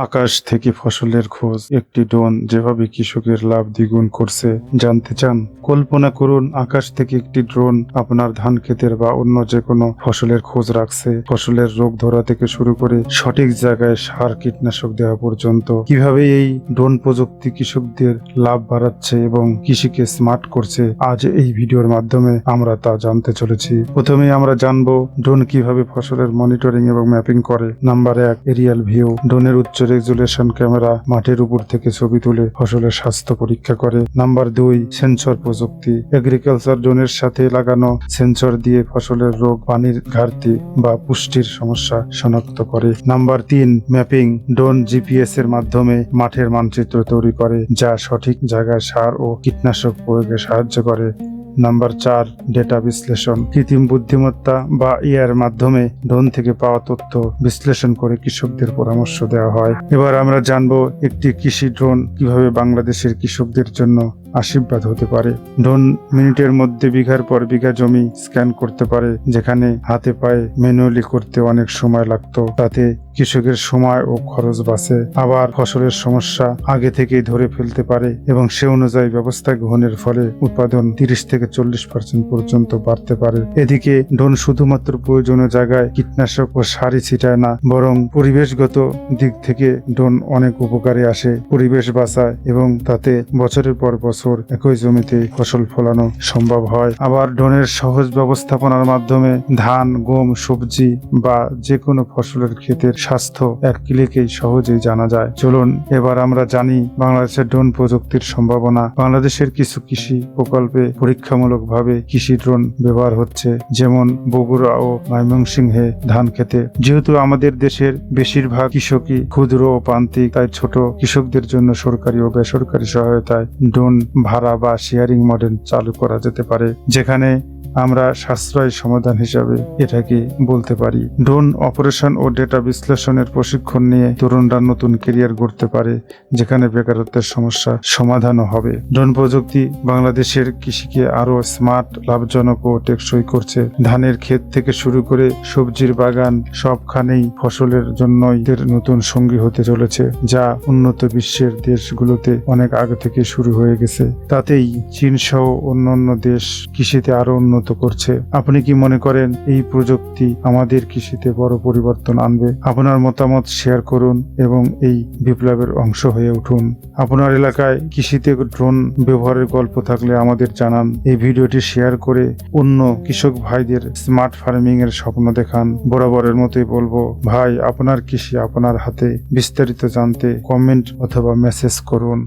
আকাশ থেকে ফসলের খোঁজ, একটি ড্রোন যেভাবে কৃষকের লাভ দ্বিগুণ করছে জানতে চান? কল্পনা করুন, আকাশ থেকে একটি ড্রোন আপনার ধান ক্ষেতের বা অন্য যে কোনো ফসলের খোঁজ রাখছে। ফসলের রোগ ধরা থেকে শুরু করে সঠিক জায়গায় সার কীটনাশক দেওয়া পর্যন্ত। কিভাবে এই ড্রোন প্রযুক্তি কৃষকদের লাভ বাড়াচ্ছে এবং কৃষিকে স্মার্ট করছে, আজ এই ভিডিওর মাধ্যমে আমরা তা জানতে চলেছি। প্রথমে আমরা জানবো ড্রোন কিভাবে ফসলের মনিটরিং এবং ম্যাপিং করে। Number 1, Arial view. ড্রোনের উচ্চ রেজুলেশন ক্যামেরা মাঠের উপর থেকে ছবি তুলে ফসলের স্বাস্থ্য পরীক্ষা করে। নাম্বার 2, সেন্সর প্রযুক্তি। এগ্রিকালচার ড্রোনের সাথে লাগানো সেন্সর দিয়ে ফসলের রোগ, পানির ঘাটতি বা পুষ্টির সমস্যা শনাক্ত করে। Number 3, mapping. ড্রোন জিপিএস এর মাধ্যমে মাঠের মানচিত্র তৈরি করে, যা সঠিক জায়গায় সার ও কীটনাশক প্রয়োগে সাহায্য করে। নাম্বার 4, ডেটা বিশ্লেষণ। কৃত্রিম বুদ্ধিমত্তা বা এআইয়ের মাধ্যমে ড্রোন থেকে পাওয়া তথ্য বিশ্লেষণ করে কৃষকদের পরামর্শ দেওয়া হয়। এবার আমরা জানবো একটি কৃষি ড্রোন কিভাবে বাংলাদেশের কৃষকদের জন্য আশীর্বাদ হতে পারে। ড্রোন মিনিটের মধ্যে বিঘার পর বিঘা জমি স্ক্যান করতে পারে, যেখানে হাতে পায়ে ম্যানুয়ালি করতে অনেক সময় লাগতো। তাতে কৃষকের সময় ও খরচ বাঁচে। আবার ফসলের সমস্যা আগে থেকেই ধরে ফেলতে পারে এবং সে অনুযায়ী ব্যবস্থা গ্রহণের ফলে উৎপাদন 30 থেকে 40% পর্যন্ত বাড়তে পারে। এদিকে ড্রোন শুধুমাত্র প্রয়োজনীয় জায়গায় কীটনাশক ও সারই ছিটায় না, বরং পরিবেশগত দিক থেকে ড্রোন অনেক উপকারে আসে। পরিবেশ বাঁচায় এবং তাতে বছরের পর বছর একই জমিতে ফসল ফলানো সম্ভব হয়। আবার ড্রোনের সহজ ব্যবস্থাপনার মাধ্যমে ধান, গম, সবজি বা যে কোনো ফসলের ক্ষেতের স্বাস্থ্য এক ক্লিকেই সহজেই জানা যায়। চলুন এবার আমরা জানি বাংলাদেশের ড্রোন প্রযুক্তির সম্ভাবনা। বাংলাদেশের কিছু কৃষি প্রকল্পে পরীক্ষামূলকভাবে কৃষি ড্রোন ব্যবহার হচ্ছে, যেমন বগুড়া ও ময়মনসিংহে ধান খেতে। যেহেতু আমাদের দেশের বেশিরভাগ কৃষকই ক্ষুদ্র ও প্রান্তিক, তাই ছোট কৃষকদের জন্য সরকারি ও বেসরকারি সহায়তায় ড্রোন ভাড়া বা শেয়ারিং মডেল চালু করা যেতে পারে, যেখানে আমরা সাশ্রয় সমাধান হিসাবে এটাকে বলতে পারি। ড্রোন অপারেশন ও ডেটা বিশ্লেষণের প্রশিক্ষণ নিয়ে তরুণরা নতুন ক্যারিয়ার গড়তে পারে, যেখানে বেকারত্বের সমস্যা সমাধানও হবে। ড্রোন প্রযুক্তি বাংলাদেশের কৃষিকে আরো স্মার্ট, লাভজনক ও টেকসই করছে। ধানের ক্ষেত থেকে শুরু করে সবজির বাগান, সবখানেই ফসলের জন্যই এর নতুন সঙ্গী হতে চলেছে, যা উন্নত বিশ্বের দেশগুলোতে অনেক আগে থেকে শুরু হয়ে গেছে। তাতেই চীন সহ অন্যান্য দেশ কৃষিতে আরো উন্নত করছে। আপনি কি মনে করেন এই প্রযুক্তি আমাদের কৃষিতে বড় পরিবর্তন আনবে? আপনার মতামত শেয়ার করুন এবং এই বিপ্লবের অংশ হয়ে উঠুন। আপনার এলাকায় কৃষিতে ড্রোন ব্যবহারের গল্প থাকলে আমাদের জানান। এই ভিডিওটি শেয়ার করে অন্য কৃষক ভাইদের স্মার্ট ফার্মিং এর স্বপ্ন দেখান। বরাবরের মতোই বলবো, ভাই, আপনার কৃষি আপনার হাতে। বিস্তারিত জানতে কমেন্ট অথবা মেসেজ করুন।